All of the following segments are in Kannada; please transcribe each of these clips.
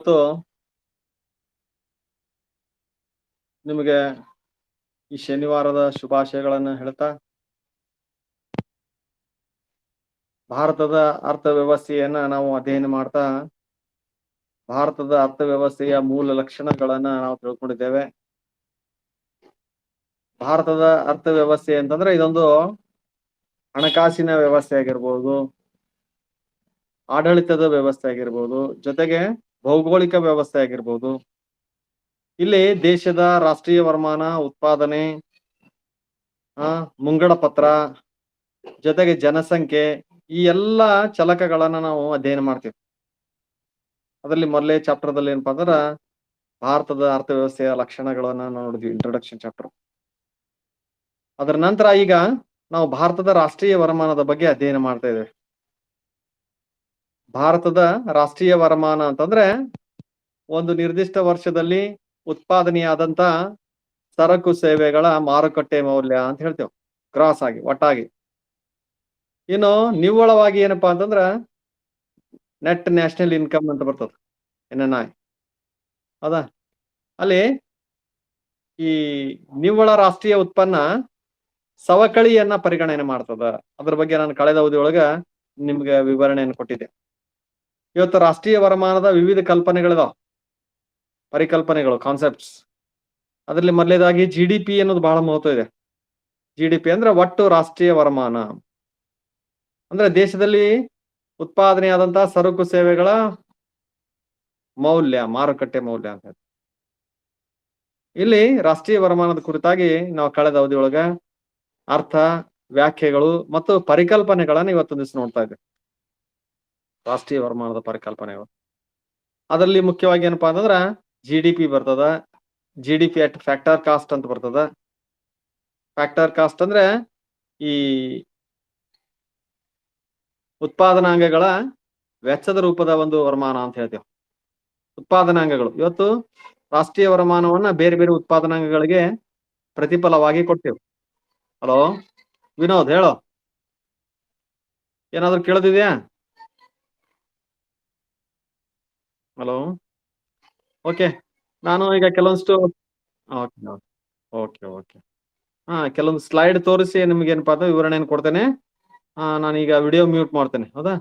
ಇವತ್ತು ನಿಮಗೆ ಈ ಶನಿವಾರದ ಶುಭಾಶಯಗಳನ್ನು ಹೇಳ್ತಾ ಭಾರತದ ಅರ್ಥವ್ಯವಸ್ಥೆಯನ್ನ ನಾವು ಅಧ್ಯಯನ ಮಾಡ್ತಾ ಭಾರತದ ಅರ್ಥವ್ಯವಸ್ಥೆಯ ಮೂಲ ಲಕ್ಷಣಗಳನ್ನ ನಾವು ತಿಳ್ಕೊಂಡಿದ್ದೇವೆ. ಭಾರತದ ಅರ್ಥವ್ಯವಸ್ಥೆ ಅಂತಂದ್ರೆ ಇದೊಂದು ಹಣಕಾಸಿನ ವ್ಯವಸ್ಥೆ ಆಗಿರ್ಬೋದು, ಆಡಳಿತದ ವ್ಯವಸ್ಥೆ ಆಗಿರ್ಬೋದು, ಜೊತೆಗೆ ಭೌಗೋಳಿಕ ವ್ಯವಸ್ಥೆ ಆಗಿರ್ಬೋದು. ಇಲ್ಲಿ ದೇಶದ ರಾಷ್ಟ್ರೀಯ ವರಮಾನ, ಉತ್ಪಾದನೆ, ಮುಂಗಡ ಪತ್ರ, ಜೊತೆಗೆ ಜನಸಂಖ್ಯೆ, ಈ ಎಲ್ಲ ಚಲಕಗಳನ್ನ ನಾವು ಅಧ್ಯಯನ ಮಾಡ್ತೀವಿ. ಅದರಲ್ಲಿ ಮೊದಲೇ ಚಾಪ್ಟರ್ದಲ್ಲಿ ಏನಪ್ಪಾ ಅಂದ್ರ ಭಾರತದ ಅರ್ಥವ್ಯವಸ್ಥೆಯ ಲಕ್ಷಣಗಳನ್ನ ನೋಡಿದ್ವಿ, ಇಂಟ್ರೊಡಕ್ಷನ್ ಚಾಪ್ಟರ್. ಅದರ ನಂತರ ಈಗ ನಾವು ಭಾರತದ ರಾಷ್ಟ್ರೀಯ ವರಮಾನದ ಬಗ್ಗೆ ಅಧ್ಯಯನ ಮಾಡ್ತಾ ಇದ್ದೇವೆ. ಭಾರತದ ರಾಷ್ಟ್ರೀಯ ವರಮಾನ ಅಂತಂದ್ರೆ ಒಂದು ನಿರ್ದಿಷ್ಟ ವರ್ಷದಲ್ಲಿ ಉತ್ಪಾದನೆಯಾದಂತ ಸರಕು ಸೇವೆಗಳ ಮಾರುಕಟ್ಟೆ ಮೌಲ್ಯ ಅಂತ ಹೇಳ್ತೇವೆ, ಕ್ರಾಸ್ ಆಗಿ ಒಟ್ಟಾಗಿ. ಇನ್ನು ನಿವ್ವಳವಾಗಿ ಏನಪ್ಪಾ ಅಂತಂದ್ರ ನೆಟ್ ನ್ಯಾಷನಲ್ ಇನ್ಕಮ್ ಅಂತ ಬರ್ತದ, NNI. ಹೌದಾ? ಅಲ್ಲಿ ಈ ನಿವ್ವಳ ರಾಷ್ಟ್ರೀಯ ಉತ್ಪನ್ನ ಸವಕಳಿಯನ್ನ ಪರಿಗಣನೆ ಮಾಡ್ತದ. ಅದ್ರ ಬಗ್ಗೆ ನಾನು ಕಳೆದ ಅವಧಿಯೊಳಗ ನಿಮ್ಗೆ ವಿವರಣೆಯನ್ನು ಕೊಟ್ಟಿದ್ದೆ. ಇವತ್ತು ರಾಷ್ಟ್ರೀಯ ವರಮಾನದ ವಿವಿಧ ಕಲ್ಪನೆಗಳಿದಾವ, ಪರಿಕಲ್ಪನೆಗಳು, ಕಾನ್ಸೆಪ್ಟ್ಸ್. ಅದರಲ್ಲಿ ಮೊದಲೇದಾಗಿ GDP ಅನ್ನೋದು ಬಹಳ ಮಹತ್ವ ಇದೆ. GDP ಅಂದ್ರೆ ಒಟ್ಟು ರಾಷ್ಟ್ರೀಯ ವರಮಾನ, ಅಂದ್ರೆ ದೇಶದಲ್ಲಿ ಉತ್ಪಾದನೆಯಾದಂತಹ ಸರಕು ಸೇವೆಗಳ ಮೌಲ್ಯ, ಮಾರುಕಟ್ಟೆ ಮೌಲ್ಯ ಅಂತ. ಇಲ್ಲಿ ರಾಷ್ಟ್ರೀಯ ವರಮಾನದ ಕುರಿತಾಗಿ ನಾವು ಕಳೆದ ಅವಧಿಯೊಳಗ ಅರ್ಥ, ವ್ಯಾಖ್ಯೆಗಳು ಮತ್ತು ಪರಿಕಲ್ಪನೆಗಳನ್ನ ಇವತ್ತೊಂದು ದಿವಸ ನೋಡ್ತಾ ಇದ್ದೇವೆ. ರಾಷ್ಟ್ರೀಯ ವರಮಾನದ ಪರಿಕಲ್ಪನೆಗಳು, ಅದರಲ್ಲಿ ಮುಖ್ಯವಾಗಿ ಏನಪ್ಪಾ ಅಂತಂದ್ರ GDP ಬರ್ತದ. GDP ಅಟ್ ಫ್ಯಾಕ್ಟರ್ ಕಾಸ್ಟ್ ಅಂತ ಬರ್ತದ. ಫ್ಯಾಕ್ಟರ್ ಕಾಸ್ಟ್ ಅಂದ್ರೆ ಈ ಉತ್ಪಾದನಾಂಗಗಳ ವೆಚ್ಚದ ರೂಪದ ಒಂದು ವರಮಾನ ಅಂತ ಹೇಳ್ತೇವೆ. ಉತ್ಪಾದನಾಂಗಗಳು ಇವತ್ತು ರಾಷ್ಟ್ರೀಯ ವರಮಾನವನ್ನ ಬೇರೆ ಬೇರೆ ಉತ್ಪಾದನಾಂಗಗಳಿಗೆ ಪ್ರತಿಫಲವಾಗಿ ಕೊಡ್ತೇವೆ. ಹಲೋ ವಿನೋದ್, ಹೇಳೋ, ಏನಾದ್ರು ಕೇಳದಿದ್ಯಾ? Hello, okay. ನಾನು ಈಗ ಕೆಲವೊಂದಿಷ್ಟು ಓಕೆ ಕೆಲವೊಂದು ಸ್ಲೈಡ್ ತೋರಿಸಿ ನಿಮ್ಗೆ ಏನಪ್ಪಾ ಅಂತ ವಿವರಣೆಯನ್ನು ಕೊಡ್ತೇನೆ. ನಾನೀಗ ವಿಡಿಯೋ ಮ್ಯೂಟ್ ಮಾಡ್ತೇನೆ. ಹೌದಾ?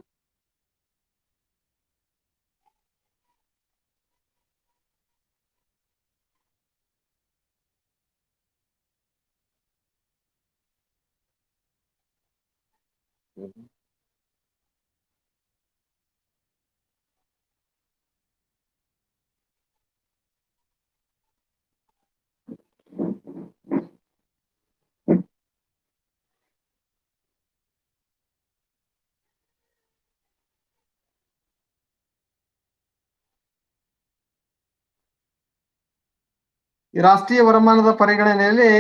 ಈ ರಾಷ್ಟ್ರೀಯ ವರಮಾನದ ಪರಿಗಣನೆಯಲ್ಲಿ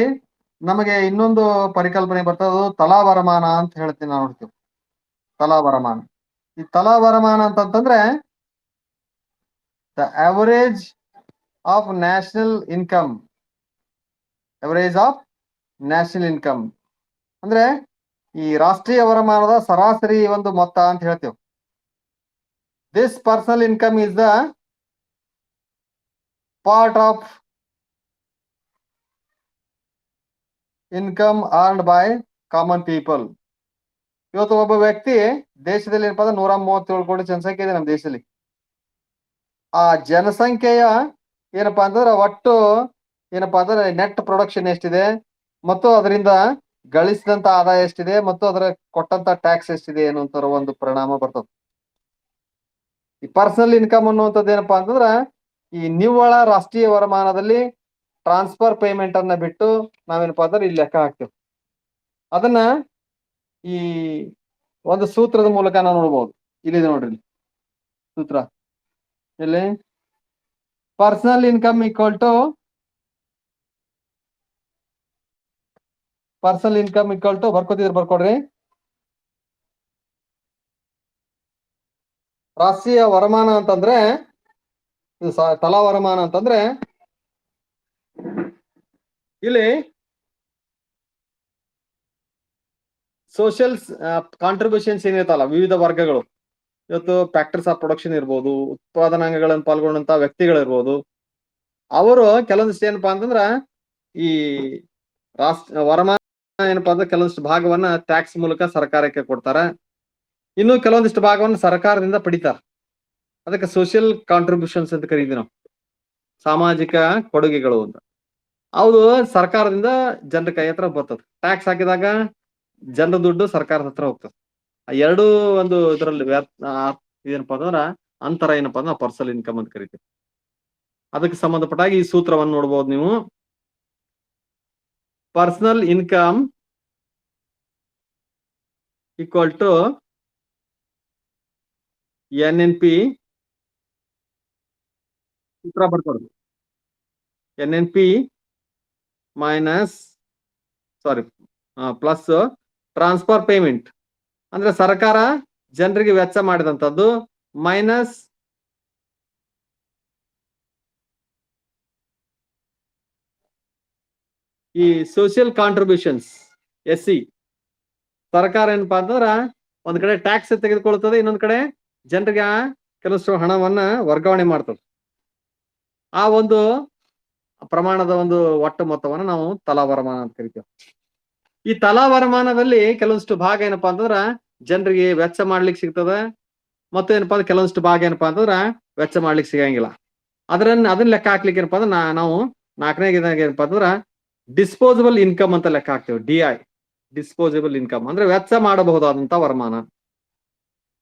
ನಮಗೆ ಇನ್ನೊಂದು ಪರಿಕಲ್ಪನೆ ಬರ್ತದೆ, ಅದು ತಲಾ ವರಮಾನ ಅಂತ ಹೇಳ್ತೀನಿ ನಾವು ನೋಡ್ತೀವಿ. ತಲಾ ವರಮಾನ, ಈ ತಲಾ ವರಮಾನ ಅಂತಂದ್ರೆ the average of national income. Average of national income ಅಂದ್ರೆ ಈ ರಾಷ್ಟ್ರೀಯ ವರಮಾನದ ಸರಾಸರಿ ಒಂದು ಮೊತ್ತ ಅಂತ ಹೇಳ್ತೇವೆ. This personal income is the part of income earned by common people. ಇವತ್ತು ಒಬ್ಬ ವ್ಯಕ್ತಿ ದೇಶದಲ್ಲಿ ಏನಪ್ಪಾ ಅಂದ್ರೆ 137 ಕೋಟಿ ಜನಸಂಖ್ಯೆ ಇದೆ ನಮ್ಮ ದೇಶದಲ್ಲಿ. ಆ ಜನಸಂಖ್ಯೆಯ ಏನಪ್ಪಾ ಅಂತಂದ್ರೆ ಒಟ್ಟು ಏನಪ್ಪಾ ಅಂದ್ರೆ ನೆಟ್ ಪ್ರೊಡಕ್ಷನ್ ಎಷ್ಟಿದೆ ಮತ್ತು ಅದರಿಂದ ಗಳಿಸಿದಂತ ಆದಾಯ ಎಷ್ಟಿದೆ ಮತ್ತು ಅದರ ಕೊಟ್ಟಂತ ಟ್ಯಾಕ್ಸ್ ಎಷ್ಟಿದೆ ಅನ್ನುವಂತ ಒಂದು ಪರಿಣಾಮ ಬರ್ತದೆ. ಈ ಪರ್ಸನಲ್ ಇನ್ಕಮ್ ಅನ್ನುವಂಥದ್ದು ಏನಪ್ಪಾ ಅಂತಂದ್ರ ಈ ನಿವ್ವಳ ರಾಷ್ಟ್ರೀಯ ವರಮಾನದಲ್ಲಿ ಟ್ರಾನ್ಸ್ಫರ್ ಪೇಮೆಂಟ್ ಅನ್ನ ಬಿಟ್ಟು ನಾವೇನಪ್ಪಾ ಅಂದ್ರೆ ಇಲ್ಲಿ ಲೆಕ್ಕ ಹಾಕ್ತೇವೆ. ಅದನ್ನ ಈ ಒಂದು ಸೂತ್ರದ ಮೂಲಕ ನಾವು ನೋಡ್ಬೋದು. ಇಲ್ಲಿದೆ ನೋಡ್ರಿ ಸೂತ್ರ. ಇಲ್ಲಿ ಪರ್ಸನಲ್ ಇನ್ಕಮ್ ಈಕ್ವಲ್ ಟು ಬರ್ಕೋತಿದ್ರೆ ಬರ್ಕೊಡ್ರಿ. ರಾಷ್ಟ್ರೀಯ ವರಮಾನ ಅಂತಂದ್ರೆ ಇದು ತಲಾ ವರಮಾನ ಅಂತಂದ್ರೆ ಇಲ್ಲಿ ಸೋಷಿಯಲ್ ಕಾಂಟ್ರಿಬ್ಯೂಷನ್ಸ್ ಏನಿರ್ತಲ್ಲ, ವಿವಿಧ ವರ್ಗಗಳು, ಇವತ್ತು ಫ್ಯಾಕ್ಟರ್ಸ್ ಆಫ್ ಪ್ರೊಡಕ್ಷನ್ ಇರ್ಬೋದು, ಉತ್ಪಾದನಾಂಗಗಳನ್ನು ಪಾಲ್ಗೊಂಡಂತ ವ್ಯಕ್ತಿಗಳಿರ್ಬೋದು, ಅವರು ಕೆಲವೊಂದಿಷ್ಟು ಏನಪ್ಪಾ ಅಂತಂದ್ರ ಈ ವರಮಾನ ಏನಪ್ಪಾ ಅಂದ್ರೆ ಕೆಲವೊಂದಿಷ್ಟು ಭಾಗವನ್ನ ಟ್ಯಾಕ್ಸ್ ಮೂಲಕ ಸರ್ಕಾರಕ್ಕೆ ಕೊಡ್ತಾರ. ಇನ್ನು ಕೆಲವೊಂದಿಷ್ಟು ಭಾಗವನ್ನು ಸರ್ಕಾರದಿಂದ ಪಡಿತಾರ. ಅದಕ್ಕೆ ಸೋಷಿಯಲ್ ಕಾಂಟ್ರಿಬ್ಯೂಷನ್ಸ್ ಅಂತ ಕರೀತೀವಿ ನಾವು, ಸಾಮಾಜಿಕ ಕೊಡುಗೆಗಳು ಅಂತ. ಹೌದು, ಸರ್ಕಾರದಿಂದ ಜನರ ಕೈ ಹತ್ರ ಬರ್ತದೆ. ಟ್ಯಾಕ್ಸ್ ಹಾಕಿದಾಗ ಜನರ ದುಡ್ಡು ಸರ್ಕಾರದ ಹತ್ರ ಹೋಗ್ತದೆ. ಎರಡು ಒಂದು ಇದರಲ್ಲಿ ಏನಪ್ಪಾ ಅಂತಂದ್ರ ಅಂತರ ಏನಪ್ಪಾ ಅಂದ್ರೆ ಪರ್ಸನಲ್ ಇನ್ಕಮ್ ಅಂತ ಕರಿತೀವಿ. ಅದಕ್ಕೆ ಸಂಬಂಧಪಟ್ಟಾಗಿ ಈ ಸೂತ್ರವನ್ನು ನೋಡ್ಬೋದು ನೀವು. Personal income equal to NNP, ಸೂತ್ರ ಬರ್ಕೊಡ್ದು, NNP minus plus transfer payment ಅಂದ್ರೆ ಸರ್ಕಾರ ಜನರಿಗೆ ವೆಚ್ಚ ಮಾಡಿದಂಥದ್ದು ಮೈನಸ್ ಈ ಸೋಷಿಯಲ್ ಕಾಂಟ್ರಿಬ್ಯೂಷನ್ಸ್ SC. ಸರ್ಕಾರ ಏನಪ್ಪಾ ಅಂತಂದ್ರ ಒಂದ್ ಕಡೆ ಟ್ಯಾಕ್ಸ್ ತೆಗೆದುಕೊಳ್ತದೆ, ಇನ್ನೊಂದ್ ಕಡೆ ಜನರಿಗೆ ಕೆಲವಷ್ಟು ಹಣವನ್ನ ವರ್ಗಾವಣೆ ಮಾಡ್ತದೆ. ಆ ಒಂದು ಪ್ರಮಾಣದ ಒಂದು ಒಟ್ಟು ಮೊತ್ತವನ್ನ ನಾವು ತಲಾ ವರಮಾನ ಅಂತ ಕರಿತೀವಿ. ಈ ತಲಾ ವರಮಾನದಲ್ಲಿ ಕೆಲವೊಂದಿಷ್ಟು ಭಾಗ ಏನಪ್ಪಾ ಅಂತಂದ್ರ ಜನರಿಗೆ ವೆಚ್ಚ ಮಾಡ್ಲಿಕ್ಕೆ ಸಿಗ್ತದ, ಮತ್ತೆ ಏನಪ್ಪಾ ಅಂದ್ರೆ ಕೆಲವೊಂದಿಷ್ಟು ಭಾಗ ಏನಪ್ಪಾ ಅಂತಂದ್ರ ವೆಚ್ಚ ಮಾಡ್ಲಿಕ್ಕೆ ಸಿಗಂಗಿಲ್ಲ. ಅದನ್ನ ಲೆಕ್ಕ ಹಾಕ್ಲಿಕ್ಕೆ ಏನಪ್ಪಾ ಅಂದ್ರೆ ನಾವು 4ನೇ ಏನಪ್ಪಾ ಅಂತಂದ್ರ ಡಿಸ್ಪೋಸಬಲ್ ಇನ್ಕಮ್ ಅಂತ ಲೆಕ್ಕ ಹಾಕ್ತೇವೆ. DI, ಡಿಸ್ಪೋಸಬಲ್ ಇನ್ಕಮ್ ಅಂದ್ರೆ ವೆಚ್ಚ ಮಾಡಬಹುದಾದಂತ ವರಮಾನ.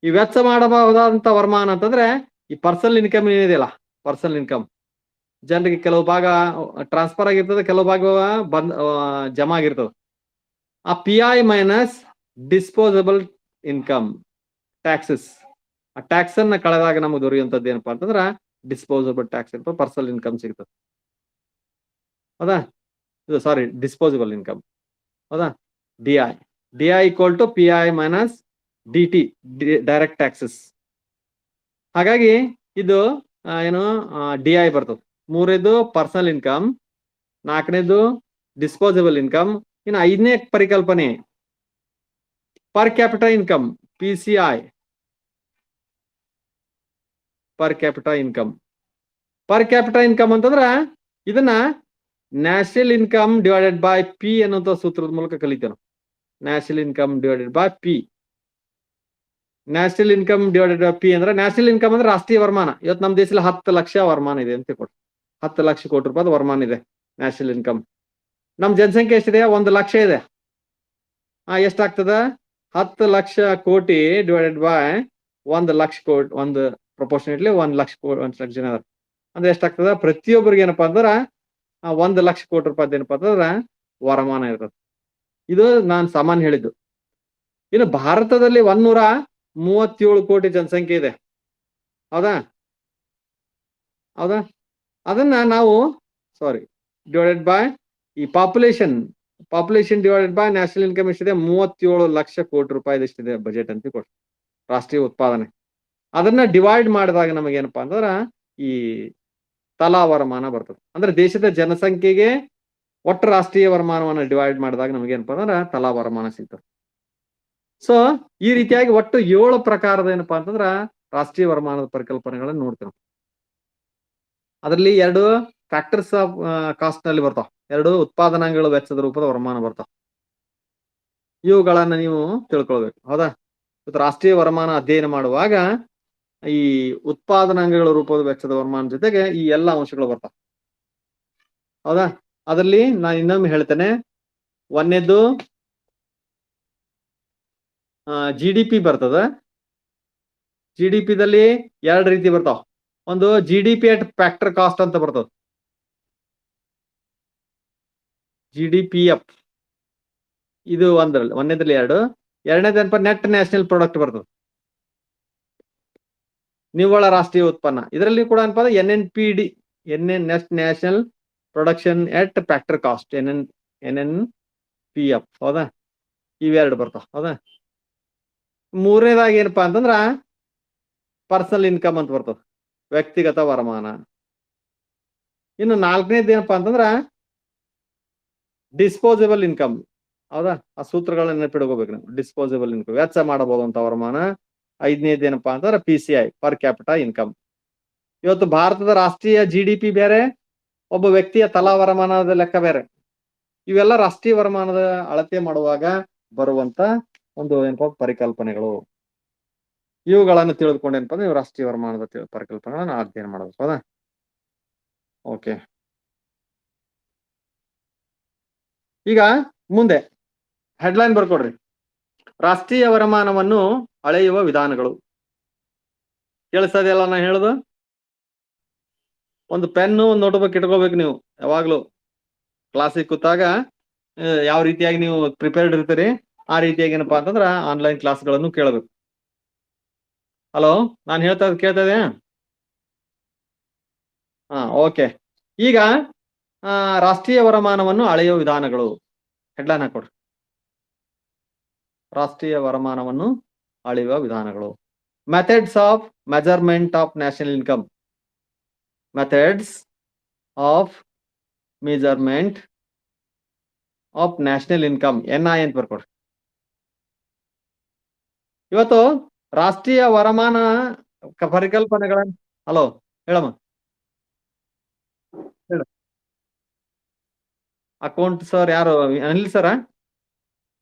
ಈ ವೆಚ್ಚ ಮಾಡಬಹುದಾದಂತ ವರಮಾನ ಅಂತಂದ್ರೆ ಈ ಪರ್ಸನಲ್ ಇನ್ಕಮ್ ಏನಿದೆಯಲ್ಲ, ಪರ್ಸನಲ್ ಇನ್ಕಮ್ ಜನರಿಗೆ ಕೆಲವು ಭಾಗ ಟ್ರಾನ್ಸ್ಫರ್ ಆಗಿರ್ತದೆ, ಕೆಲವು ಭಾಗ ಜಮಾ ಆಗಿರ್ತದೆ. ಆ PI minus disposable income taxes, ಆ ಟ್ಯಾಕ್ಸ್ ಅನ್ನ ಕಳೆದಾಗ ನಮಗೆ ದೊರೆಯುವಂತದ್ದು ಏನಪ್ಪಾ ಅಂತಂದ್ರ ಡಿಸ್ಪೋಸಬಲ್ ಟ್ಯಾಕ್ಸ್ ಅಂತ ಪರ್ಸನಲ್ ಇನ್ಕಮ್ ಸಿಗ್ತದೆ. ಹೌದಾ? ಇದು ಸಾರಿ, ಡಿಸ್ಪೋಸಬಲ್ ಇನ್ಕಮ್. ಹೌದಾ? DI equal to PI minus DT, direct taxes. ಹಾಗಾಗಿ ಇದು ಏನು DI ಬರ್ತದೆ. 3ನೇದು ಪರ್ಸನಲ್ ಇನ್ಕಮ್, 4ನೇದು ಡಿಸ್ಪೋಸಬಲ್ ಇನ್ಕಮ್. ಇನ್ನು 5ನೇ ಪರಿಕಲ್ಪನೆ per capita income, PCI, per capita income. Per capita income ಅಂತಂದ್ರ ಇದನ್ನ national income divided by P ಅನ್ನುವಂತ ಸೂತ್ರದ ಮೂಲಕ ಕಲಿತೇವೆ ನಾವು. National income divided by P. National income divided by P ಅಂದ್ರೆ ನ್ಯಾಷನಲ್ ಇನ್ಕಮ್ ಅಂದ್ರೆ ರಾಷ್ಟ್ರೀಯ ವರಮಾನ. ಇವತ್ತು ನಮ್ಮ ದೇಶದಲ್ಲಿ 10 ಲಕ್ಷ ವರಮಾನ ಇದೆ ಅಂತ ಕೊಟ್ಟು, 10 ಲಕ್ಷ ಕೋಟಿ ರೂಪಾಯಿ ವರಮಾನ ಇದೆ ನ್ಯಾಷನಲ್ ಇನ್ಕಮ್. ನಮ್ ಜನಸಂಖ್ಯೆ ಎಷ್ಟಿದೆ? 1 ಲಕ್ಷ ಇದೆ. ಎಷ್ಟಾಗ್ತದ? 10 ಲಕ್ಷ ಕೋಟಿ ಡಿವೈಡೆಡ್ ಬೈ 1 ಲಕ್ಷ ಕೋಟಿ, ಒಂದು ಪ್ರಪೋರ್ಷನೇಟ್ಲಿ 1 ಲಕ್ಷ ಕೋಟಿ, 1 ಲಕ್ಷ ಜನ ಅಂದ್ರೆ ಎಷ್ಟಾಗ್ತದ? ಪ್ರತಿಯೊಬ್ಬರಿಗೆ ಏನಪ್ಪಾ ಅಂದ್ರ 1 ಲಕ್ಷ ಕೋಟಿ ರೂಪಾಯಿ ಏನಪ್ಪಾ ಅಂತಂದ್ರ ವರಮಾನ ಇರ್ತದೆ. ಇದು ನಾನು ಸಾಮಾನ್ಯ ಹೇಳಿದ್ದು. ಇನ್ನು ಭಾರತದಲ್ಲಿ 137 ಕೋಟಿ ಜನಸಂಖ್ಯೆ ಇದೆ. ಹೌದಾ? ಅದನ್ನ ನಾವು ಡಿವೈಡೆಡ್ ಬೈ ಈ population divided by national income ಎಷ್ಟಿದೆ? 37 ಲಕ್ಷ ಕೋಟಿ ರೂಪಾಯಿ ಎಷ್ಟಿದೆ ಬಜೆಟ್ ಅಂತ ಕೊಟ್ಟು, ರಾಷ್ಟ್ರೀಯ ಉತ್ಪಾದನೆ. ಅದನ್ನ ಡಿವೈಡ್ ಮಾಡಿದಾಗ ನಮಗೆ ಏನಪ್ಪಾ ಅಂತಂದ್ರ ಈ ತಲಾ ವರಮಾನ ಬರ್ತದೆ. ಅಂದ್ರೆ ದೇಶದ ಜನಸಂಖ್ಯೆಗೆ ಒಟ್ಟು ರಾಷ್ಟ್ರೀಯ ವರಮಾನವನ್ನ ಡಿವೈಡ್ ಮಾಡಿದಾಗ ನಮಗೆ ಏನಪ್ಪಾ ಅಂದ್ರ ತಲಾ ವರಮಾನ ಸಿಗ್ತದೆ. ಸೊ ಈ ರೀತಿಯಾಗಿ ಒಟ್ಟು 7 ಪ್ರಕಾರದ ಏನಪ್ಪಾ ಅಂತಂದ್ರ ರಾಷ್ಟ್ರೀಯ ವರಮಾನದ ಪರಿಕಲ್ಪನೆಗಳನ್ನ ನೋಡ್ತೇವೆ. ಅದರಲ್ಲಿ 2 ಫ್ಯಾಕ್ಟರ್ಸ್ ಆಫ್ ಕಾಸ್ಟ್ ನಲ್ಲಿ ಬರ್ತಾವ, 2 ಉತ್ಪಾದನಾಂಗಗಳ ವೆಚ್ಚದ ರೂಪದ ವರಮಾನ ಬರ್ತಾವ. ಇವುಗಳನ್ನ ನೀವು ತಿಳ್ಕೊಳ್ಬೇಕು. ಹೌದಾ? ರಾಷ್ಟ್ರೀಯ ವರಮಾನ ಅಧ್ಯಯನ ಮಾಡುವಾಗ ಈ ಉತ್ಪಾದನಾಂಗಗಳ ರೂಪದ ವೆಚ್ಚದ ವರಮಾನ ಜೊತೆಗೆ ಈ ಎಲ್ಲಾ ಅಂಶಗಳು ಬರ್ತಾವ. ಹೌದಾ? ಅದರಲ್ಲಿ ನಾನು ಇನ್ನೊಮ್ಮೆ ಹೇಳ್ತೇನೆ. 1ನೇದು GDP ಬರ್ತದ. GDP ದಲ್ಲಿ 2 ರೀತಿ ಬರ್ತಾವ. ಒಂದು GDP ಅಟ್ ಫ್ಯಾಕ್ಟರ್ ಕಾಸ್ಟ್ ಅಂತ ಬರ್ತದ, GDPF. ಇದು 1ನೇದ್ರಲ್ಲಿ 2. 2ನೇದೇನಪ್ಪ? ನೆಟ್ ನ್ಯಾಷನಲ್ ಪ್ರಾಡಕ್ಟ್ ಬರ್ತದೆ, ನಿವ್ವಳ ರಾಷ್ಟ್ರೀಯ ಉತ್ಪನ್ನ. ಇದರಲ್ಲಿ ಕೂಡ ಏನಪ್ಪ NNPD, net national production at factor cost, NNPF. ಹೌದಾ? ಇವೆರಡು ಬರ್ತಾವ. ಹೌದಾ? 3ನೇದಾಗಿ ಏನಪ್ಪಾ ಅಂತಂದ್ರ ಪರ್ಸನಲ್ ಇನ್ಕಮ್ ಅಂತ ಬರ್ತದ, ವ್ಯಕ್ತಿಗತ ವರಮಾನ. ಇನ್ನು 4ನೇದು ಏನಪ್ಪಾ ಅಂತಂದ್ರ ಡಿಸ್ಪೋಸಬಲ್ ಇನ್ಕಮ್. ಹೌದಾ? ಆ ಸೂತ್ರಗಳನ್ನ ನೆನಪಿಡ್ಕೋಬೇಕು ನಾವು. ಡಿಸ್ಪೋಸಬಲ್ ಇನ್ಕಮ್ ವೆಚ್ಚ ಮಾಡಬಹುದಂತ ವರಮಾನ. 5ನೇದು ಏನಪ್ಪಾ ಅಂತಂದ್ರೆ PCI ಪರ್ ಕ್ಯಾಪಿಟಾ ಇನ್ಕಮ್. ಇವತ್ತು ಭಾರತದ ರಾಷ್ಟ್ರೀಯ GDP ಬೇರೆ, ಒಬ್ಬ ವ್ಯಕ್ತಿಯ ತಲಾ ವರಮಾನದ ಲೆಕ್ಕ ಬೇರೆ. ಇವೆಲ್ಲ ರಾಷ್ಟ್ರೀಯ ವರಮಾನದ ಅಳತೆ ಮಾಡುವಾಗ ಬರುವಂತ ಒಂದು ಏನಪ್ಪಾ ಪರಿಕಲ್ಪನೆಗಳು. ಇವುಗಳನ್ನು ತಿಳಿದುಕೊಂಡು ಏನಪ್ಪಾ ಅಂದ್ರೆ ನೀವು ರಾಷ್ಟ್ರೀಯ ವರಮಾನದ ಪರಿಕಲ್ಪನೆಗಳನ್ನ ಅಧ್ಯಯನ ಮಾಡಬೇಕು. ಹೌದಾ? ಓಕೆ. ಈಗ ಮುಂದೆ ಹೆಡ್ಲೈನ್ ಬರ್ಕೊಡ್ರಿ. ರಾಷ್ಟ್ರೀಯ ವರಮಾನವನ್ನು ಅಳೆಯುವ ವಿಧಾನಗಳು. ಕೇಳಿಸ್ತದೆಯಲ್ಲ ನಾ ಹೇಳುದು? ಒಂದು ಪೆನ್ನು, ಒಂದು ನೋಟ್ಬುಕ್ ಇಟ್ಕೋಬೇಕು ನೀವು ಯಾವಾಗ್ಲೂ. ಕ್ಲಾಸಿಗೆ ಕೂತಾಗ ಯಾವ ರೀತಿಯಾಗಿ ನೀವು ಪ್ರಿಪೇರ್ಡ್ ಇರ್ತೀರಿ ಆ ರೀತಿಯಾಗಿ ಏನಪ್ಪಾ ಅಂತಂದ್ರ ಆನ್ಲೈನ್ ಕ್ಲಾಸ್ಗಳನ್ನು ಕೇಳಬೇಕು. ಹಲೋ, ನಾನು ಹೇಳ್ತಾ ಕೇಳ್ತಾ ಇದೆಯಾ? ಓಕೆ. ಈಗ ರಾಷ್ಟ್ರೀಯ ವರಮಾನವನ್ನು ಅಳೆಯುವ ವಿಧಾನಗಳು. ಹೆಡ್ಲೈನ್ ಹಾಕೊಡ್ರಿ. ರಾಷ್ಟ್ರೀಯ ವರಮಾನವನ್ನು ಅಳೆಯುವ ವಿಧಾನಗಳು. Methods of measurement of national income. Methods of measurement of national income, NI ಅಂತ ಬರ್ಕೊಡ್ರಿ. ಇವತ್ತು ರಾಷ್ಟ್ರೀಯ ವರಮಾನ ಪರಿಕಲ್ಪನೆಗಳನ್ನ ಹಲೋ ಹೇಳಮ್ಮ. ಹೇಳು. ಅಕೌಂಟ್ ಸರ್ ಯಾರು? ಅನಿಲ್ ಸರ?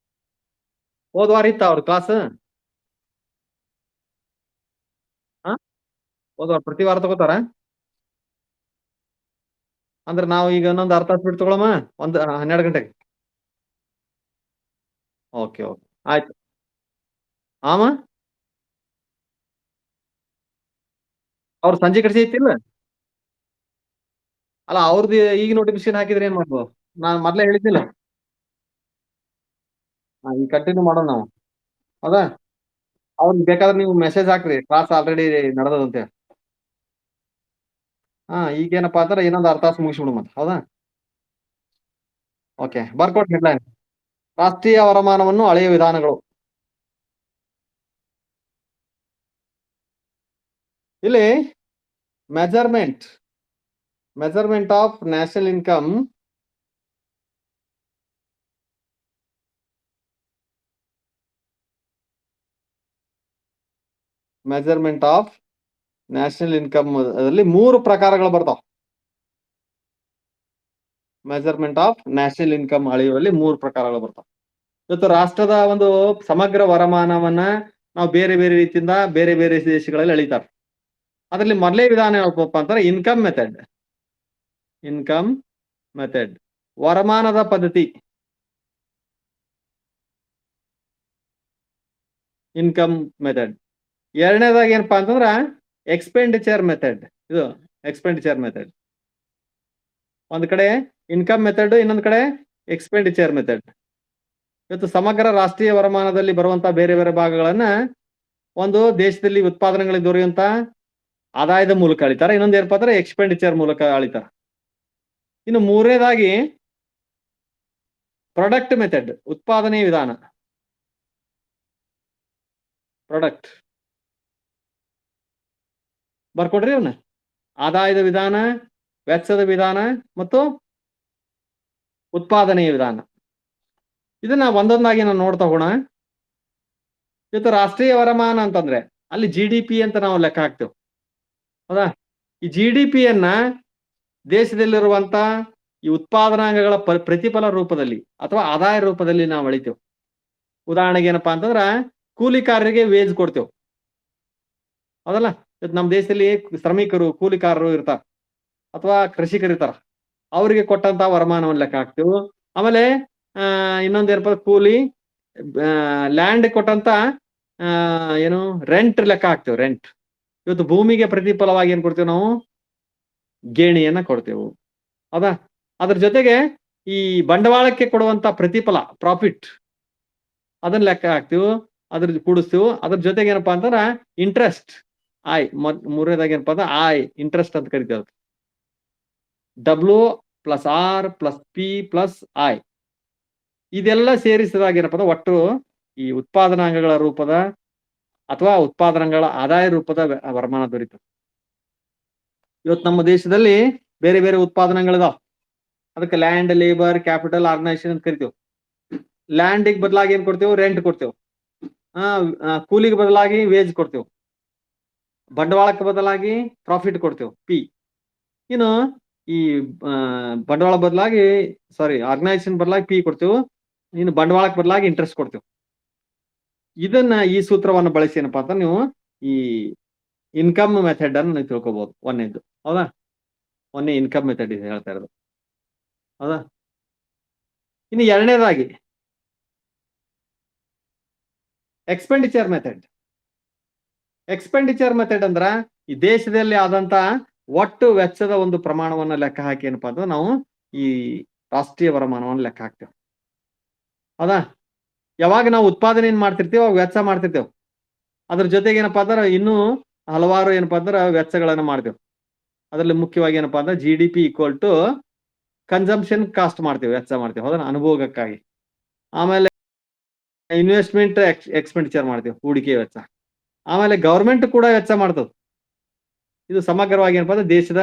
ಹೋದ ವಾರ ಇತ್ತ ಅವ್ರ ಕ್ಲಾಸ್? ಹೋದ ವಾರ ಪ್ರತಿ ವಾರ ತಗೋತಾರ? ಅಂದ್ರೆ ನಾವು ಈಗ ಇನ್ನೊಂದು ಅರ್ಧ ತಾಸು ಬಿಟ್ಟು ತಗೊಳಮ್ಮ, 12 ಗಂಟೆಗೆ. ಓಕೆ ಓಕೆ ಆಯ್ತು. ಆಮ ಅವ್ರ ಸಂಜೆ ಕಡಿಸಿ ಐತಿಲ್ಲ? ಅಲ್ಲ ಅವ್ರದ್ದು ಈಗ ನೋಟಿಫಿಕೇಶನ್ ಹಾಕಿದ್ರೆ ಏನ್ ಮಾಡ್ಬೋದು? ನಾನು ಮೊದ್ಲೇ ಹೇಳಿದ್ದಿಲ್ಲ. ಈಗ ಕಂಟಿನ್ಯೂ ಮಾಡೋಣ ನಾವು. ಹೌದಾ? ಅವ್ರಿಗೆ ಬೇಕಾದ್ರೆ ನೀವು ಮೆಸೇಜ್ ಹಾಕ್ರಿ, ಕ್ಲಾಸ್ ಆಲ್ರೆಡಿ ನಡೆದಂತೆ. ಈಗೇನಪ್ಪಾ ಅಂದ್ರೆ ಇನ್ನೊಂದು ಅರ್ಧ ತಾಸು ಮುಗಿಸ್ಬಿಡು ಮತ್ತೆ. ಹೌದಾ? ಓಕೆ, ಬರ್ಕೊಟ್ ಹೆಡ್ಲೈನ್. ರಾಷ್ಟ್ರೀಯ ವರಮಾನವನ್ನು ಅಳೆಯುವ ವಿಧಾನಗಳು. ಇಲ್ಲಿ measurement of national income measurement of national income ಅಲ್ಲಿ 3 ಪ್ರಕಾರಗಳು ಬರ್ತಾವ. ಮೆಜರ್ಮೆಂಟ್ ಆಫ್ ನ್ಯಾಷನಲ್ ಇನ್ಕಮ್ ಅಳೆಯುವಲ್ಲಿ 3 ಪ್ರಕಾರಗಳು ಬರ್ತಾವ. ಇವತ್ತು ರಾಷ್ಟ್ರದ ಒಂದು ಸಮಗ್ರ ವರಮಾನವನ್ನ ನಾವು ಬೇರೆ ಬೇರೆ ರೀತಿಯಿಂದ ಬೇರೆ ಬೇರೆ ದೇಶಗಳಲ್ಲಿ ಅಳಿತಾರೆ. ಅದರಲ್ಲಿ ಮೊದಲೇ ವಿಧಾನ ಏನಪ್ಪ ಅಂತಾರೆ? ಇನ್ಕಮ್ ಮೆಥಡ್, ವರಮಾನದ ಪದ್ಧತಿ. Income method. ಎರಡನೇದಾಗಿ ಏನಪ್ಪಾ ಅಂತಂದ್ರ ಎಕ್ಸ್ಪೆಂಡಿಚರ್ ಮೆಥಡ್. ಇದು ಎಕ್ಸ್ಪೆಂಡಿಚರ್ ಮೆಥಡ್. ಒಂದ್ ಕಡೆ ಇನ್ಕಮ್ ಮೆಥಡ್, ಇನ್ನೊಂದ್ ಕಡೆ ಎಕ್ಸ್ಪೆಂಡಿಚರ್ ಮೆಥಡ್. ಇವತ್ತು ಸಮಗ್ರ ರಾಷ್ಟ್ರೀಯ ವರಮಾನದಲ್ಲಿ ಬರುವಂತ ಬೇರೆ ಬೇರೆ ಭಾಗಗಳನ್ನ ಒಂದು ದೇಶದಲ್ಲಿ ಉತ್ಪಾದನೆಗಳಿಗೆ ದೊರೆಯುವಂತ ಆದಾಯದ ಮೂಲಕ ಅಳಿತಾರೆ, ಇನ್ನೊಂದು ಏನಪ್ಪಾ ಅಂದ್ರೆ ಎಕ್ಸ್ಪೆಂಡಿಚರ್ ಮೂಲಕ ಅಳಿತಾರ. ಇನ್ನು ಮೂರನೇದಾಗಿ ಪ್ರಾಡಕ್ಟ್ ಮೆಥಡ್, ಉತ್ಪಾದನೆ ವಿಧಾನ. ಪ್ರಾಡಕ್ಟ್ ಬರ್ಕೊಡ್ರಿ ಅವನ್ನ. ಆದಾಯದ ವಿಧಾನ, ವೆಚ್ಚದ ವಿಧಾನ ಮತ್ತು ಉತ್ಪಾದನೆಯ ವಿಧಾನ. ಇದನ್ನ ಒಂದೊಂದಾಗಿ ನಾವು ನೋಡ್ತಾ ಹೋಗೋಣ. ಇವತ್ತು ರಾಷ್ಟ್ರೀಯ ವರಮಾನ ಅಂತಂದ್ರೆ ಅಲ್ಲಿ GDP ಅಂತ ನಾವು ಲೆಕ್ಕ ಹಾಕ್ತೇವೆ. ಹೌದಾ? ಈ GDPಯನ್ನ ದೇಶದಲ್ಲಿರುವಂತ ಈ ಉತ್ಪಾದನಾಂಗಗಳ ಪ್ರತಿಫಲ ರೂಪದಲ್ಲಿ ಅಥವಾ ಆದಾಯ ರೂಪದಲ್ಲಿ ನಾವು ಅಳಿತೇವೆ. ಉದಾಹರಣೆಗೆ ಏನಪ್ಪಾ ಅಂತಂದ್ರ ಕೂಲಿಕಾರರಿಗೆ ವೇಜ್ ಕೊಡ್ತೇವೆ. ಹೌದಲ್ಲ? ಇವತ್ತು ನಮ್ಮ ದೇಶದಲ್ಲಿ ಶ್ರಮಿಕರು, ಕೂಲಿಕಾರರು ಇರ್ತಾರ ಅಥವಾ ಕೃಷಿಕರು ಇರ್ತಾರ. ಅವರಿಗೆ ಕೊಟ್ಟಂತ ವರಮಾನವನ್ನು ಲೆಕ್ಕ ಹಾಕ್ತೇವೆ. ಆಮೇಲೆ ಇನ್ನೊಂದೇನಪ್ಪ, ಕೂಲಿ ಲ್ಯಾಂಡ್ ಕೊಟ್ಟಂತ ಏನು ರೆಂಟ್ ಲೆಕ್ಕ ಹಾಕ್ತೇವೆ. ರೆಂಟ್. ಇವತ್ತು ಭೂಮಿಗೆ ಪ್ರತಿಫಲವಾಗಿ ಏನ್ ಕೊಡ್ತೇವೆ ನಾವು? ಗೇಣಿಯನ್ನ ಕೊಡ್ತೇವೆ. ಹೌದಾ? ಅದ್ರ ಜೊತೆಗೆ ಈ ಬಂಡವಾಳಕ್ಕೆ ಕೊಡುವಂತ ಪ್ರತಿಫಲ, ಪ್ರಾಫಿಟ್, ಅದನ್ನ ಲೆಕ್ಕ ಹಾಕ್ತಿವಿ, ಅದ್ರ ಕೂಡಿಸ್ತೀವಿ. ಅದ್ರ ಜೊತೆಗೆ ಏನಪ್ಪಾ ಅಂತಂದ್ರ ಇಂಟ್ರೆಸ್ಟ್, ಮೂರನೇದಾಗಿ ಏನಪ್ಪಾ ಅಂದ್ರೆ ಇಂಟ್ರೆಸ್ಟ್ ಅಂತ ಕರಿತೇವೆ. W+R+P+I ಇದೆಲ್ಲ ಸೇರಿಸಿದಾಗ ಏನಪ್ಪಾ ಅಂದ್ರೆ ಒಟ್ಟು ಈ ಉತ್ಪಾದನಾಂಗಗಳ ರೂಪದ ಅಥವಾ ಉತ್ಪಾದನಾಂಗಗಳ ಆದಾಯ ರೂಪದ ವರಮಾನ ದೊರೀತದೆ. ಇವತ್ತು ನಮ್ಮ ದೇಶದಲ್ಲಿ ಬೇರೆ ಬೇರೆ ಉತ್ಪಾದನೆಗಳಿದಾವ. ಅದಕ್ಕೆ ಲ್ಯಾಂಡ್, ಲೇಬರ್, ಕ್ಯಾಪಿಟಲ್, ಆರ್ಗನೈಸೇಷನ್ ಅಂತ ಕರಿತೇವೆ. ಲ್ಯಾಂಡಿಗೆ ಬದಲಾಗಿ ಏನ್ ಕೊಡ್ತೇವೆ? ರೆಂಟ್ ಕೊಡ್ತೇವೆ. ಕೂಲಿಗೆ ಬದಲಾಗಿ ವೇಜ್ ಕೊಡ್ತೇವೆ, ಬಂಡವಾಳಕ್ಕೆ ಬದಲಾಗಿ ಪ್ರಾಫಿಟ್ ಕೊಡ್ತೇವೆ ಪಿ. ಇನ್ನು ಈ ಬಂಡವಾಳ ಬದಲಾಗಿ ಆರ್ಗನೈಸೇಷನ್ ಬದಲಾಗಿ ಪಿ ಕೊಡ್ತೇವೆ, ಇನ್ನು ಬಂಡವಾಳಕ್ಕೆ ಬದಲಾಗಿ ಇಂಟ್ರೆಸ್ಟ್ ಕೊಡ್ತೇವೆ. ಇದನ್ನ ಈ ಸೂತ್ರವನ್ನು ಬಳಸಿ ಏನಪ್ಪಾ ಅಂತ ನೀವು ಈ ಇನ್ಕಮ್ ಮೆಥಡ್ ಅನ್ನು ನೀವು ತಿಳ್ಕೊಬಹುದು. ಒಂದೇದು ಹೌದಾ, ಒಂದೇ ಇನ್ಕಮ್ ಮೆಥಡ್ ಇದೆ ಹೇಳ್ತಾ ಇರೋದು ಹೌದಾ. ಇನ್ನು ಎರಡನೇದಾಗಿ ಎಕ್ಸ್ಪೆಂಡಿಚರ್ ಮೆಥಡ್. ಎಕ್ಸ್ಪೆಂಡಿಚರ್ ಮೆಥಡ್ ಅಂದ್ರ ಈ ದೇಶದಲ್ಲಿ ಆದಂತ ಒಟ್ಟು ವೆಚ್ಚದ ಒಂದು ಪ್ರಮಾಣವನ್ನ ಲೆಕ್ಕ ಹಾಕಿ ಏನಪ್ಪಾ ಅಂದ್ರೆ ನಾವು ಈ ರಾಷ್ಟ್ರೀಯ ವರಮಾನವನ್ನು ಲೆಕ್ಕ ಹಾಕ್ತೇವೆ ಹೌದಾ. ಯಾವಾಗ ನಾವು ಉತ್ಪಾದನೆ ಮಾಡ್ತಿರ್ತೀವಿ ಅವಾಗ ವೆಚ್ಚ ಮಾಡ್ತಿರ್ತೇವೆ, ಅದ್ರ ಜೊತೆಗೆ ಏನಪ್ಪಾ ಅಂದ್ರೆ ಇನ್ನೂ ಹಲವಾರು ಏನಪ್ಪಾ ಅಂದ್ರೆ ವೆಚ್ಚಗಳನ್ನ ಮಾಡ್ತೇವೆ. ಅದರಲ್ಲಿ ಮುಖ್ಯವಾಗಿ ಏನಪ್ಪಾ ಅಂದ್ರೆ GDP equal to consumption cost ಮಾಡ್ತೇವೆ, ವೆಚ್ಚ ಮಾಡ್ತೇವೆ ಹೌದಾ, ಅನುಭೋಗಕ್ಕಾಗಿ. ಆಮೇಲೆ ಇನ್ವೆಸ್ಟ್ಮೆಂಟ್ ಎಕ್ಸ್ಪೆಂಡಿಚರ್ ಮಾಡ್ತೇವೆ, ಹೂಡಿಕೆ ವೆಚ್ಚ. ಆಮೇಲೆ ಗವರ್ಮೆಂಟ್ ಕೂಡ ವೆಚ್ಚ ಮಾಡ್ತದೆ. ಇದು ಸಮಗ್ರವಾಗಿ ಏನಪ್ಪಾ ಅಂದ್ರೆ ದೇಶದ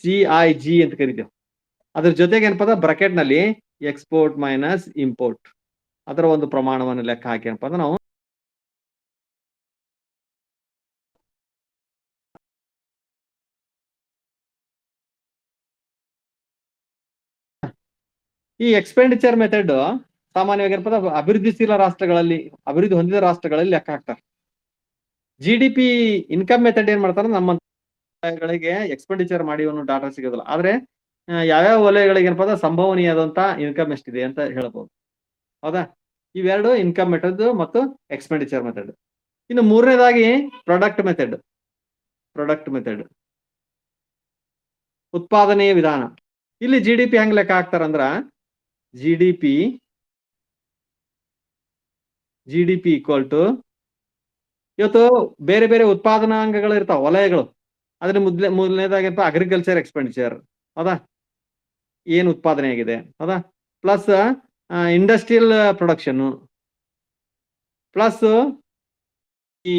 CIG ಅಂತ ಕರಿತೇವೆ. ಅದ್ರ ಜೊತೆಗೆ ಏನಪ್ಪಾ ಅಂದ್ರೆ ಬ್ರಾಕೆಟ್ ನಲ್ಲಿ ಎಕ್ಸ್ಪೋರ್ಟ್ ಮೈನಸ್ ಇಂಪೋರ್ಟ್ ಅದರ ಒಂದು ಪ್ರಮಾಣವನ್ನು ಲೆಕ್ಕ ಹಾಕಿ ಏನಪ್ಪಾ ಅಂದ್ರೆ ನಾವು ಈ ಎಕ್ಸ್ಪೆಂಡಿಚರ್ ಮೆಥಡ್ ಸಾಮಾನ್ಯವಾಗಿ ಏನಪ್ಪಾ ಅಭಿವೃದ್ಧಿಶೀಲ ರಾಷ್ಟ್ರಗಳಲ್ಲಿ, ಅಭಿವೃದ್ಧಿ ಹೊಂದಿದ ರಾಷ್ಟ್ರಗಳಲ್ಲಿ ಲೆಕ್ಕ ಹಾಕ್ತಾರೆ. GDP ಇನ್ಕಮ್ ಮೆಥಡ್ ಏನ್ ಮಾಡ್ತಾರೆ, ನಮ್ಮ ಗಳಿಗೆ ಎಕ್ಸ್ಪೆಂಡಿಚರ್ ಮಾಡಿ ಒಂದು ಡಾಟಾ ಸಿಗೋದಿಲ್ಲ. ಆದ್ರೆ ಯಾವ್ಯಾವ ವಲಯಗಳಿಗೆ ಏನಪ್ಪಾ ಅಂದ್ರೆ ಸಂಭವನೀಯದಂತ ಇನ್ಕಮ್ ಎಷ್ಟಿದೆ ಅಂತ ಹೇಳ್ಬೋದು ಹೌದಾ. ಇವೆರಡು ಇನ್ಕಮ್ ಮೆಥಡ್ ಮತ್ತು ಎಕ್ಸ್ಪೆಂಡಿಚರ್ ಮೆಥಡ್. ಇನ್ನು ಮೂರನೇದಾಗಿ ಪ್ರಾಡಕ್ಟ್ ಮೆಥಡ್. ಉತ್ಪಾದನೆಯ ವಿಧಾನ. ಇಲ್ಲಿ GDP ಹೆಂಗ್ ಲೆಕ್ಕ ಹಾಕ್ತಾರಂದ್ರ GDP ಈಕ್ವಲ್ ಟು ಇವತ್ತು ಬೇರೆ ಬೇರೆ ಉತ್ಪಾದನಾಂಗಗಳು ಇರ್ತಾವ, ವಲಯಗಳು. ಅದ್ರ ಮೊದಲನೇದಾಗಿರ್ತ ಅಗ್ರಿಕಲ್ಚರ್ ಎಕ್ಸ್ಪೆಂಡಿಚರ್ ಹೌದಾ, ಏನ್ ಉತ್ಪಾದನೆ ಆಗಿದೆ ಹೌದಾ, ಪ್ಲಸ್ ಇಂಡಸ್ಟ್ರಿಯಲ್ ಪ್ರೊಡಕ್ಷನ್, ಪ್ಲಸ್ ಈ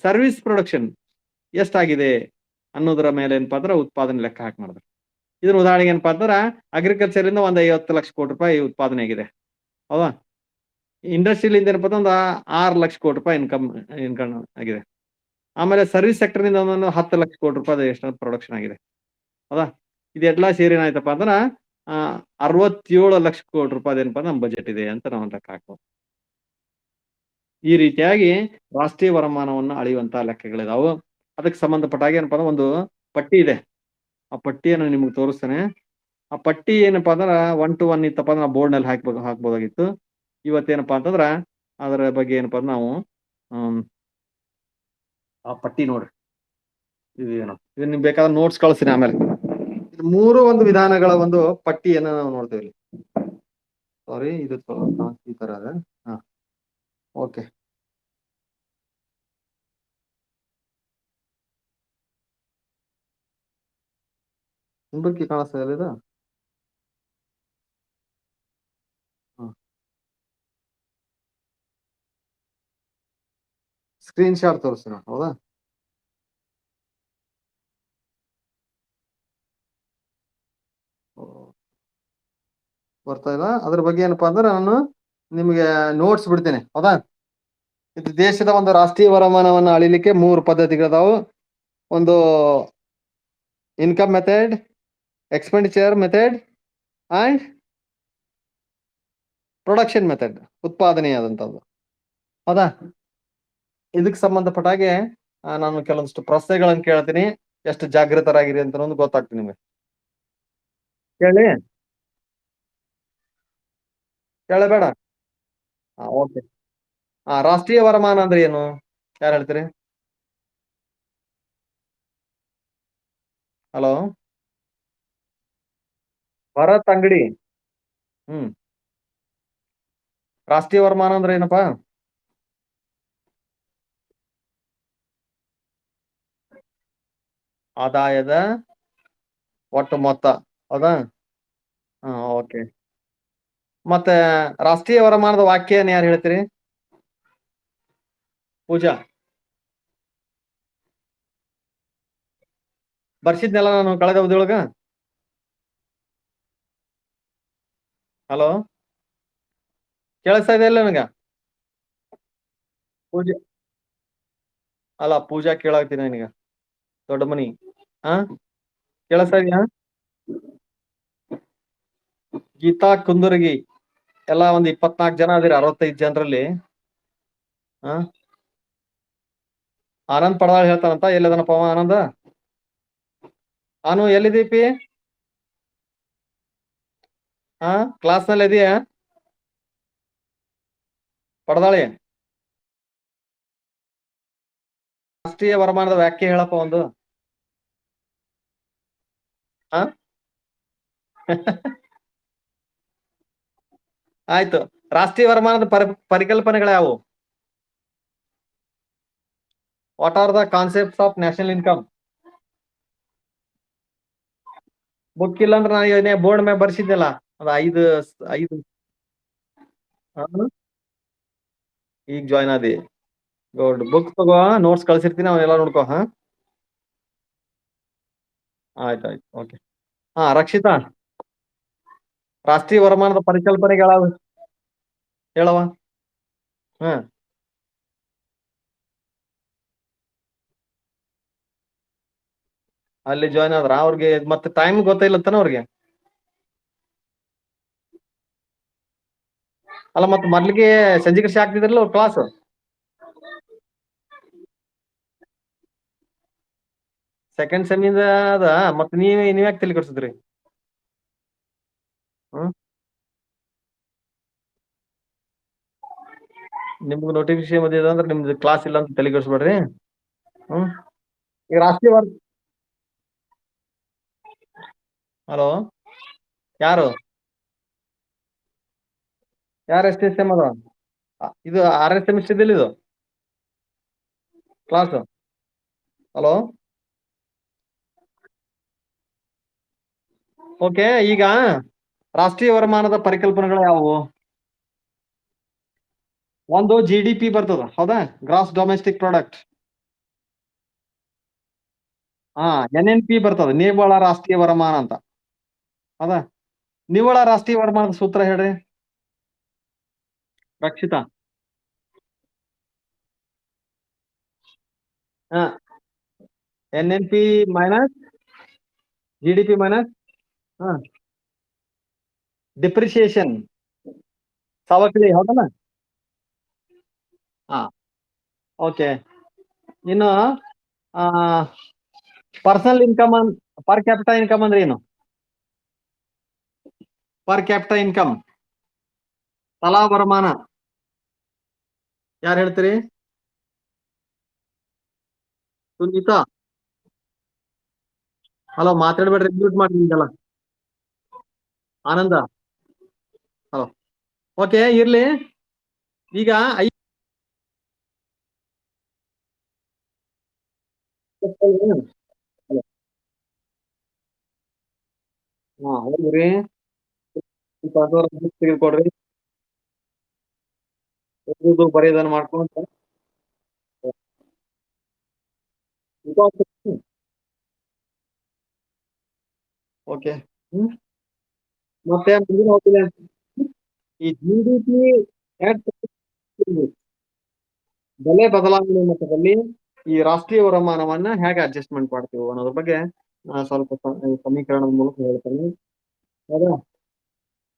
ಸರ್ವಿಸ್ ಪ್ರೊಡಕ್ಷನ್ ಎಷ್ಟಾಗಿದೆ ಅನ್ನೋದ್ರ ಮೇಲೆ ಏನಪ್ಪಾ ಅಂದ್ರೆ ಉತ್ಪಾದನೆ ಲೆಕ್ಕ ಹಾಕಿ ಮಾಡಿದ್ರು. ಇದ್ರ ಉದಾಹರಣೆಗೆ ಏನಪ್ಪಾ ಅಂದ್ರೆ ಅಗ್ರಿಕಲ್ಚರ್ ಇಂದ ಒಂದು 50 ಲಕ್ಷ ಕೋಟಿ ರೂಪಾಯಿ ಉತ್ಪಾದನೆ ಆಗಿದೆ ಹೌದಾ. ಇಂಡಸ್ಟ್ರಿಯಲ್ ಏನಪ್ಪಾ ಅಂದ್ರೆ 6 ಲಕ್ಷ ಕೋಟಿ ರೂಪಾಯಿ ಇನ್ಕಮ್ ಆಗಿದೆ. ಆಮೇಲೆ ಸರ್ವಿಸ್ ಸೆಕ್ಟರ್ ನಿಂದ ಒಂದು 10 ಲಕ್ಷ ಕೋಟಿ ರೂಪಾಯಿ ಎಷ್ಟು ಪ್ರೊಡಕ್ಷನ್ ಆಗಿದೆ ಹೌದಾ. ಇದೆಲ್ಲ ಸೇರಿ ಏನಾಯ್ತಪ್ಪ ಅಂದ್ರೆ 67 ಲಕ್ಷ ಕೋಟಿ ರೂಪಾಯಿ ಏನಪ್ಪಾ ನಮ್ಮ ಬಜೆಟ್ ಇದೆ ಅಂತ ನಾವು ಲೆಕ್ಕ ಹಾಕ್ಬೋದು. ಈ ರೀತಿಯಾಗಿ ರಾಷ್ಟ್ರೀಯ ವರಮಾನವನ್ನು ಅಳೆಯುವಂತಹ ಲೆಕ್ಕಗಳಿದಾವು. ಅದಕ್ಕೆ ಸಂಬಂಧಪಟ್ಟ ಹಾಗೆ ಏನಪ್ಪಾ ಅಂದ್ರೆ ಒಂದು ಪಟ್ಟಿ ಇದೆ, ಆ ಪಟ್ಟಿಯನ್ನು ನಿಮ್ಗೆ ತೋರಿಸ್ತೇನೆ. ಆ ಪಟ್ಟಿ ಏನಪ್ಪಾ ಅಂದ್ರೆ 1 to 1 ಇತ್ತಪ್ಪ ಅಂದ್ರೆ ನಾವು ಬೋರ್ಡ್ ನಲ್ಲಿ ಹಾಕ್ಬೋದಾಗಿತ್ತು. ಇವತ್ತೇನಪ್ಪಾ ಅಂತಂದ್ರ ಅದರ ಬಗ್ಗೆ ಏನಪ್ಪಾ ಅಂದ್ರೆ ನಾವು ಆ ಪಟ್ಟಿ ನೋಡ್ರಿ, ಇದು ನಿಮ್ಗೆ ಬೇಕಾದ್ರೆ ನೋಟ್ಸ್ ಕಳಿಸ್ತೀನಿ ಆಮೇಲೆ. ಇದು 3 ಒಂದು ವಿಧಾನಗಳ ಒಂದು ಪಟ್ಟಿಯನ್ನು ನಾವು ನೋಡ್ತೇವೆ. ಸಾರಿ, ಇದು ಈ ತರ ಅದ. ಓಕೆ, ನಿಂಬರ್ಕಿ ಕಾಣಿಸ್ತಾ ಇಲ್ಲ ಇದು. ಸ್ಕ್ರೀನ್ ಶಾಟ್ ತೋರಿಸ್ತೀನಿ ಹೌದಾ. ಬರ್ತಾ ಇಲ್ಲ. ಅದ್ರ ಬಗ್ಗೆ ಏನಪ್ಪಾ ಅಂದ್ರೆ ನಾನು ನಿಮ್ಗೆ ನೋಟ್ಸ್ ಬಿಡ್ತೇನೆ ಹೌದಾ. ಇದು ದೇಶದ ಒಂದು ರಾಷ್ಟ್ರೀಯ ವರಮಾನವನ್ನು ಅಳಿಲಿಕ್ಕೆ 3 ಪದ್ಧತಿಗಳಿದಾವು. ಒಂದು income method, expenditure method and production method, ಉತ್ಪಾದನೆಯಾದಂಥದ್ದು ಹೌದಾ. ಇದಕ್ಕೆ ಸಂಬಂಧಪಟ್ಟ ಹಾಗೆ ನಾನು ಕೆಲವೊಂದಿಷ್ಟು ಪ್ರಶ್ನೆಗಳನ್ನು ಕೇಳ್ತೀನಿ, ಎಷ್ಟು ಜಾಗೃತರಾಗಿರಿ ಅಂತ ಒಂದು ಗೊತ್ತಾಗ್ತೀನಿ ನಿಮ್ಗೆ. ಕೇಳಿ ಕೇಳಬೇಡ. ಓಕೆ. ರಾಷ್ಟ್ರೀಯ ವರಮಾನ ಅಂದ್ರೆ ಏನು, ಯಾರು ಹೇಳ್ತೀರಿ? ಹಲೋ ಭರತ್ ಅಂಗಡಿ. ರಾಷ್ಟ್ರೀಯ ವರಮಾನ ಅಂದ್ರೆ ಏನಪ್ಪಾ? ಆದಾಯದ ಒಟ್ಟು ಮೊತ್ತ ಹೌದಾ. ಓಕೆ. ಮತ್ತೆ ರಾಷ್ಟ್ರೀಯ ವರಮಾನದ ವ್ಯಾಖ್ಯೆಯನ್ನು ಯಾರು ಹೇಳ್ತೀರಿ? ಪೂಜಾ ಬರ್ಸಿದ್ನೆಲ್ಲ ನಾನು ಕಳೆದ ಅವಧಿಯೊಳಗ. ಹಲೋ ಕೇಳಿಸ್ತಾ ಇದೆ ಇಲ್ಲ ನನಗ? ಪೂಜೆ ಅಲ್ಲ, ಪೂಜಾ ಕೇಳಾಗ್ತೀನಿ ನಿನಗ. ದೊಡ್ಡ ಮನಿ. ಹಾ, ಕೇಳಸ ಇದೆಯಾ? ಗೀತಾ ಕುಂದರ್ಗಿ ಎಲ್ಲ ಒಂದ್ 24 ಜನ ಅದಿರಿ 65 ಜನರಲ್ಲಿ. ಹಾ, ಆನಂದ್ ಪಡವಾಳ್ ಹೇಳ್ತಾನಂತ. ಎಲ್ಲದನಪ್ಪ ಅವ ಆನಂದ? ಅನು ಎಲ್ಲಿದೀಪಿ? ಹಾ, ಕ್ಲಾಸ್ ನಲ್ಲಿ ಇದೆಯಾ? ಪಡದಾಳಿ, ರಾಷ್ಟ್ರೀಯ ವರಮಾನದ ವ್ಯಾಖ್ಯೆ ಹೇಳಪ್ಪ ಒಂದು. ಹಾ ಆಯ್ತು. ರಾಷ್ಟ್ರೀಯ ವರಮಾನದ ಪರಿಕಲ್ಪನೆಗಳು ಯಾವುವು? What are the concepts of national income? Book ಇಲ್ಲ ಅಂದ್ರೆ ನಾನು ಬೋರ್ಡ್ ಮೇಲೆ ಬರ್ಸಿದ್ದೆಲ್ಲ ಅದು ಐದು ಐದು. ಹಾ? ಈಗ ಜಾಯ್ನ್ ಆದಿ. ಗುಡ್. ಬುಕ್ ತಗೋ, ನೋಟ್ಸ್ ಕಳ್ಸಿರ್ತೀನಿ, ಅವನ್ನೆಲ್ಲ ನೋಡ್ಕೋ. ಹಾ, ಆಯ್ತಾಯ್ತು, ಓಕೆ. ಹಾ, ರಕ್ಷಿತಾ, ರಾಷ್ಟ್ರೀಯ ವರಮಾನದ ಪರಿಕಲ್ಪನೆಗಳ ಹೇಳವ. ಹಾ, ಅಲ್ಲಿ ಜಾಯ್ನ್ ಆದ್ರ ಅವ್ರಿಗೆ ಮತ್ತೆ ಟೈಮ್ ಗೊತ್ತಿಲ್ಲತ್ತಾನ ಅವ್ರಿಗೆ. ಅಲ್ಲ, ಮತ್ತೆ ಮೊದ್ಲಿಗೆ ಸಂಜೆ ಕೃಷಿ ಆಗ್ತಿದ್ರಲ್ಲ ಕ್ಲಾಸ್. ಸೆಕೆಂಡ್ ಸೆಮಿಂದ ಅದ ಮತ್ತೆ ನೀವ್ಯಾಕೆ ತಲೆ ಕೆಡ್ಸಿದ್ರಿ? ಹ್ಮ್ ನಿಮ್ಗೆ ನೋಟಿಫಿಕೇಶನ್ ಬಂದಿದೆ ಅಂದ್ರೆ ನಿಮ್ದು ಕ್ಲಾಸ್ ಇಲ್ಲ ಅಂತ ತಲೆ ಕೆಡಿಸ್ಬೇಡ್ರಿ. ಹ್ಮ್ ಈಗ ರಾಷ್ಟ್ರೀಯ ಹಲೋ, ಯಾರು ಯಾರು ಎಷ್ಟು ಸೆಮ್ ಅದ? ಇದು 6ನೇ ಸೆಮಿಸ್ಟರ್ ಇದಿಲ್ಲ ಇದು ಕ್ಲಾಸ್. Hello, okay. ಈಗ ರಾಷ್ಟ್ರೀಯ ವರಮಾನದ ಪರಿಕಲ್ಪನೆಗಳು ಯಾವುವು? ಒಂದು GDP ಬರ್ತದ, ಹೌದಾ? Gross domestic product. ಹಾ, NNP ಬರ್ತದ, ನಿವ್ವಳ ರಾಷ್ಟ್ರೀಯ ವರಮಾನ ಅಂತ. ಹೌದಾ? ನಿವ್ವಳ ರಾಷ್ಟ್ರೀಯ ವರಮಾನದ ಸೂತ್ರ ಹೇಳ್ರಿ ರಕ್ಷಿತಾ. ಹಾ, NNP minus GDP minus depreciation, ಸವಕಳಿ, ಹೌದಲ್ಲ? ಹಾ, ಓಕೆ. ಇನ್ನು personal income, per capita income ಅಂದ್ರೆ ಏನು? ಪರ್ ಕ್ಯಾಪಿಟಾ ಇನ್ಕಮ್, ತಲಾ ವರಮಾನ, ಯಾರು ಹೇಳ್ತೀರಿ? ಸುನೀತಾ, ಹಲೋ, ಮಾತಾಡ್ಬೇಡ್ರಿ, ಮ್ಯೂಟ್ ಮಾಡಿ ನಿಮ್ಗೆಲ್ಲ. ಆನಂದ, ಹಲೋ. ಓಕೆ, ಇರ್ಲಿ. ಈಗ ಹೌದ್ರಿ, ತೆಗೆದುಕೊಡ್ರಿ, ಓದುದು ಬರೆಯೋದನ್ನ ಮಾಡ್ಕೊಂಡು. ಓಕೆ. ಮತ್ತೆ ಮುಂದಿನ ಹೋಗ್ತಿದೆ. ಈ GDP ಬೆಲೆ ಬದಲಾವಣೆ ಮಟ್ಟದಲ್ಲಿ ಈ ರಾಷ್ಟ್ರೀಯ ವರಮಾನವನ್ನ ಹೇಗೆ ಅಡ್ಜಸ್ಟ್ಮೆಂಟ್ ಮಾಡ್ತೀವಿ ಅನ್ನೋದ್ರ ಬಗ್ಗೆ ಸ್ವಲ್ಪ ಸಮೀಕರಣದ ಮೂಲಕ ಹೇಳ್ತೇನೆ. ಹೌದಾ?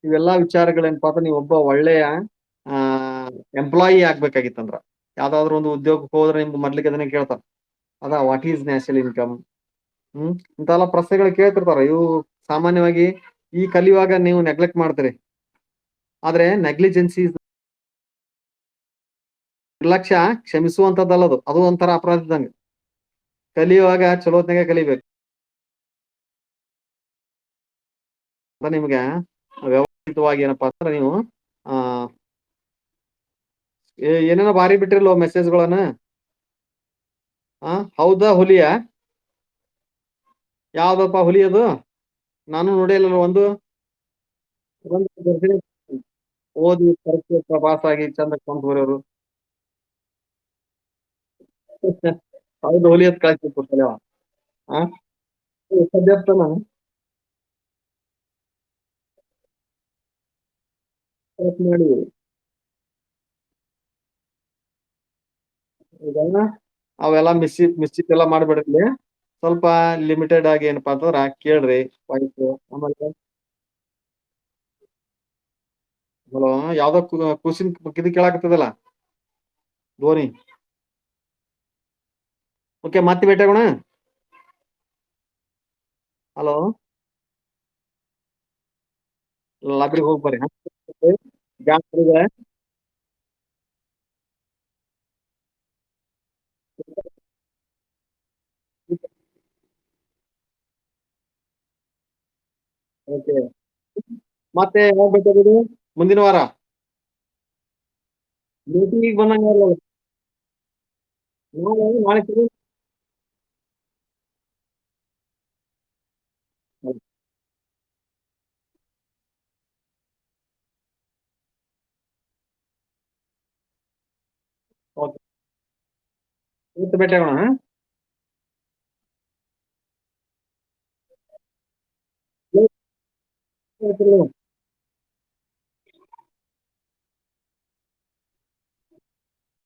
ಇವೆಲ್ಲಾ ವಿಚಾರಗಳೇನಪ್ಪಾ ಅಂದ್ರೆ, ನೀವು ಒಬ್ಬ ಒಳ್ಳೆಯ ಎಂಪ್ಲಾಯಿ ಆಗ್ಬೇಕಾಗಿತ್ತಂದ್ರ, ಯಾವ್ದಾದ್ರು ಒಂದು ಉದ್ಯೋಗಕ್ಕೆ ಹೋದ್ರೆ ನಿಮ್ಗೆ ಮೊದ್ಲಿಗೆ ಅದನ್ನೇ ಕೇಳ್ತಾರ. ಅದಾ, ವಾಟ್ ಈಸ್ ನ್ಯಾಷನಲ್ ಇನ್ಕಮ್? ಇಂತೆಲ್ಲ ಪ್ರಶ್ನೆಗಳು ಕೇಳ್ತಿರ್ತಾರ. ಇವು ಸಾಮಾನ್ಯವಾಗಿ ಈ ಕಲಿಯುವಾಗ ನೀವು ನೆಗ್ಲೆಕ್ಟ್ ಮಾಡ್ತೀರಿ. ಆದ್ರೆ ನೆಗ್ಲಿಜೆನ್ಸಿ, ನಿರ್ಲಕ್ಷ್ಯ ಕ್ಷಮಿಸುವಂತದ್ದಲ್ಲದು, ಅದು ಒಂಥರ ಅಪರಾಧ ಇದ್ದಂಗೆ. ಕಲಿಯುವಾಗ ಚಲೋತ್ನಾಗೆ ಕಲಿಬೇಕು. ನಿಮ್ಗೆ ವ್ಯವಸ್ಥಿತವಾಗಿ ಏನಪ್ಪಾ ಅಂದ್ರೆ ನೀವು ಏನೇನೋ ಬಾರಿ ಬಿಟ್ಟಿರ್ಲೋ ಮೆಸೇಜ್ಗಳನ್ನ. ಹೌದಾ, ಹುಲಿಯ ಯಾವ್ದಪ್ಪ ಹುಲಿ ಅದು? ನಾನು ನೋಡಿಲ್ಲ ಒಂದು. ಓದಿ ಪರೀಕ್ಷೆ ಪಾಸ್ ಆಗಿ ಚಂದ ಕೊಂಡ್ಬರೋರು. ಹೌದು, ಹುಲಿ ಅಂತ ಕಳ್ಸಿ ಸದ್ಯಪ್ತನ ಮಾಡಿ. ಈಗ ಅವೆಲ್ಲ ಮಿಸ್ಚಿಪ್ ಎಲ್ಲ ಮಾಡ್ಬೇಡ್ರಿ. ಸ್ವಲ್ಪ ಲಿಮಿಟೆಡ್ ಆಗಿ ಏನಪ್ಪಾ ಅಂತಂದ್ರ ಕೇಳ್ರಿ ವಾಯ್ಸ್. ಆಮೇಲೆ ಹಲೋ, ಯಾವ್ದೋ ಕೂಸಿನ ಇದು ಕೇಳಾಕತ್ತದಲ್ಲ ಧ್ವನಿ. ಓಕೆ, ಮತ್ತೆ ಭೇಟಿಯಾಗೋಣ. ಹಲೋ, ಲೈಬ್ರರಿಗೆ ಹೋಗಿ ಬರ್ರಿ. ಓಕೆ, ಮತ್ತೆ ಯಾವಾಗ ಭೇಟಿಯಾಗೋದು? ಮುಂದಿನ ವಾರ ಮೀಟಿಂಗಿಗೆ ಬಂದಂಗ. ನಾಳೆ ಸಿಗೋಣ. ಓಕೆ, ಇವತ್ತು ಭೇಟಿಯಾಗೋಣ.